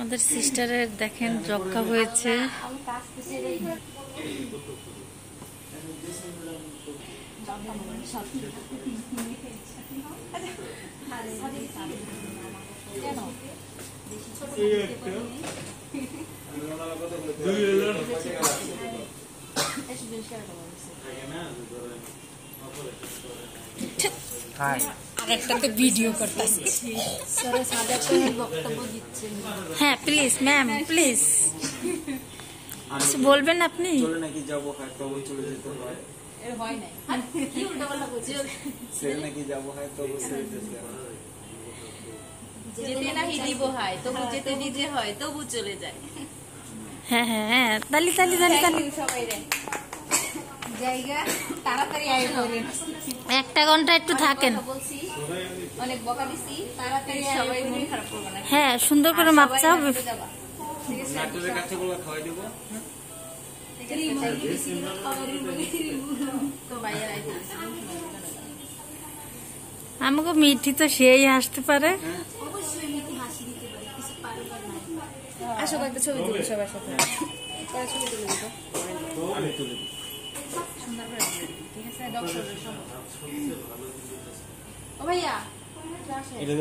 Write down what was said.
আমাদের সিস্টারের দেখেন যক্ষা হয়েছে। আরেকটাতে ভিডিও করতেছি। হ্যাঁ প্লিজ ম্যাম প্লিজ বলবেন আপনি। চলে নাকি যাবো হয় তবে চলে যেতে হয়, ছেড়ে নাকি যাবো হয় তবে ছেড়ে যেতে হয়, যেতে নাহি দিব হয় তবু যেতে নিজে হয় তবু চলে যায়। হ্যাঁ হ্যাঁ হ্যাঁ তালি তালি তালি তালি। সবাই রে জায়গা তাড়াতাড়ি আয় করে 1 ঘন্টা একটু থাকেন। বলছি অনেক বকা দিছি, তাড়াতাড়ি সবাই মন খারাপ করবে না। হ্যাঁ সুন্দর করে মাপতে হবে। নাটোরের কাছে গুলো খাওয়াই দেবো। তো ভাইয়ের আইতে আমাকে মিঠি তো সেই হাসতে পারে। আসো একটা ছবি তুলি সবার সাথে, পরে ছবি তুলে দিব। আমি তুলে দিই। সুন্দর করে ঠিক আছে ডক্টর। ও ভাইয়া এটা